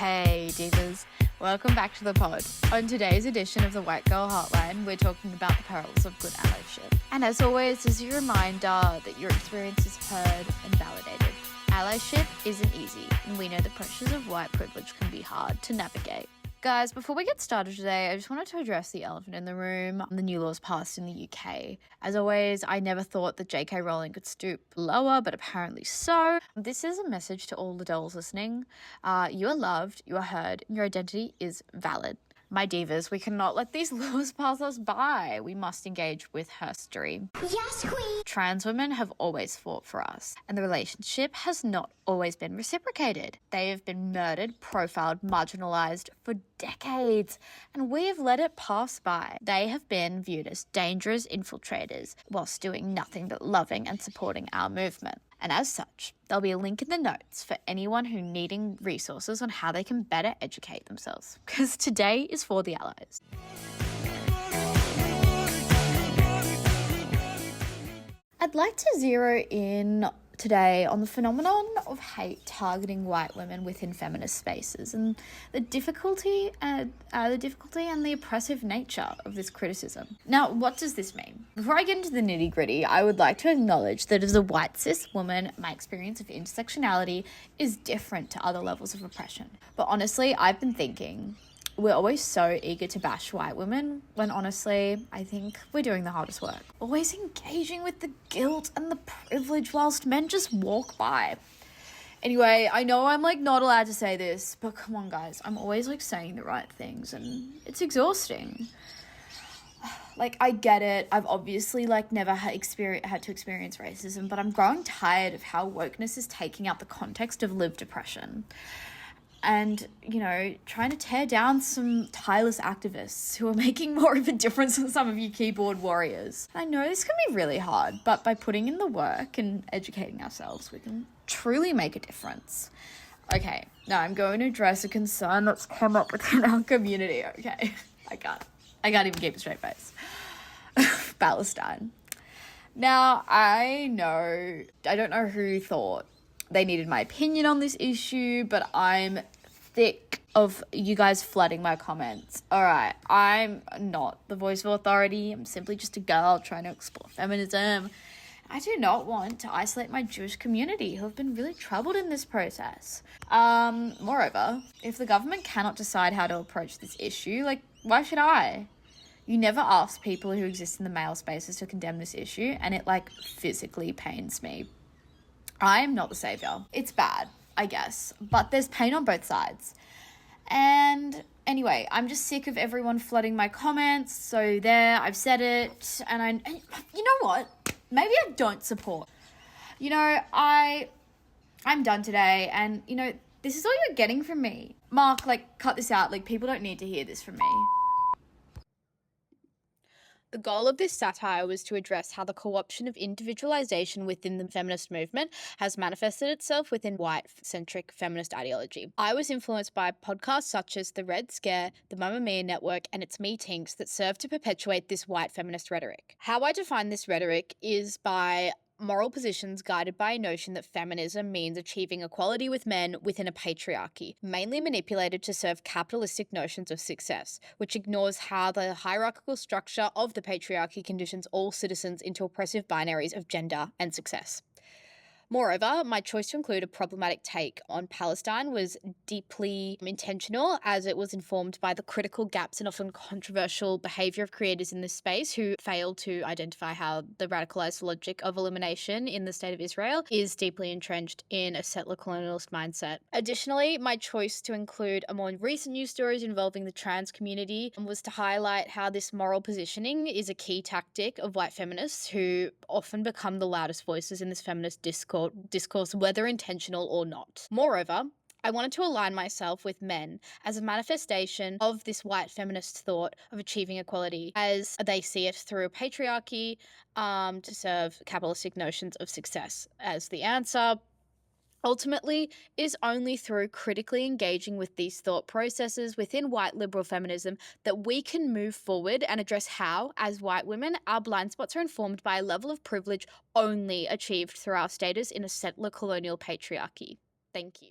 Hey divas, welcome back to the pod. On today's edition of the White Girl Hotline, we're talking about the perils of good allyship. And as always, this is a reminder that your experience is heard and validated. Allyship isn't easy, and we know the pressures of white privilege can be hard to navigate. Guys, before we get started today, I just wanted to address the elephant in the room, the new laws passed in the UK. As always, I never thought that J.K. Rowling could stoop lower, but apparently so. This is a message to all the dolls listening. You are loved, you are heard, and your identity is valid. My divas, we cannot let these laws pass us by. We must engage with history. Yes, queen! Trans women have always fought for us, and the relationship has not always been reciprocated. They have been murdered, profiled, marginalised for decades, and we have let it pass by. They have been viewed as dangerous infiltrators whilst doing nothing but loving and supporting our movement. And as such, there'll be a link in the notes for anyone who needing resources on how they can better educate themselves, because today is for the allies. I'd like to zero in today on the phenomenon of hate targeting white women within feminist spaces and the difficulty and the oppressive nature of this criticism. Now, what does this mean? Before I get into the nitty-gritty, I would like to acknowledge that as a white cis woman, my experience of intersectionality is different to other levels of oppression. But honestly, I've been thinking, we're always so eager to bash white women when honestly, I think we're doing the hardest work. Always engaging with the guilt and the privilege whilst men just walk by. Anyway, I know I'm not allowed to say this, but come on guys, I'm always saying the right things and it's exhausting. I get it. I've obviously never had to experience racism, but I'm growing tired of how wokeness is taking out the context of lived oppression. And, trying to tear down some tireless activists who are making more of a difference than some of you keyboard warriors. I know this can be really hard, but by putting in the work and educating ourselves, we can truly make a difference. Okay, now I'm going to address a concern that's come up within our community, okay? I can't even keep a straight face. Palestine. Now, I don't know who thought they needed my opinion on this issue, but I'm thick of you guys flooding my comments. All right, I'm not the voice of authority. I'm simply just a girl trying to explore feminism. I do not want to isolate my Jewish community who have been really troubled in this process. Moreover, if the government cannot decide how to approach this issue, why should I? You never ask people who exist in the male spaces to condemn this issue, and it physically pains me. I'm not the savior. It's bad, I guess, but there's pain on both sides. And anyway, I'm just sick of everyone flooding my comments. So there, I've said it. And you know what? Maybe I don't support. I'm done today. And, this is all you're getting from me. Mark, cut this out. People don't need to hear this from me. The goal of this satire was to address how the co-option of individualization within the feminist movement has manifested itself within white-centric feminist ideology. I was influenced by podcasts such as The Red Scare, the Mamma Mia Network, and its meetings that serve to perpetuate this white feminist rhetoric. How I define this rhetoric is by moral positions guided by a notion that feminism means achieving equality with men within a patriarchy, mainly manipulated to serve capitalistic notions of success, which ignores how the hierarchical structure of the patriarchy conditions all citizens into oppressive binaries of gender and success. Moreover, my choice to include a problematic take on Palestine was deeply intentional, as it was informed by the critical gaps and often controversial behaviour of creators in this space who failed to identify how the radicalised logic of elimination in the state of Israel is deeply entrenched in a settler colonialist mindset. Additionally, my choice to include a more recent news stories involving the trans community was to highlight how this moral positioning is a key tactic of white feminists who often become the loudest voices in this feminist discourse, whether intentional or not. Moreover, I wanted to align myself with men as a manifestation of this white feminist thought of achieving equality as they see it through a patriarchy to serve capitalistic notions of success. As the answer ultimately is only through critically engaging with these thought processes within white liberal feminism that we can move forward and address how, as white women, our blind spots are informed by a level of privilege only achieved through our status in a settler colonial patriarchy. Thank you.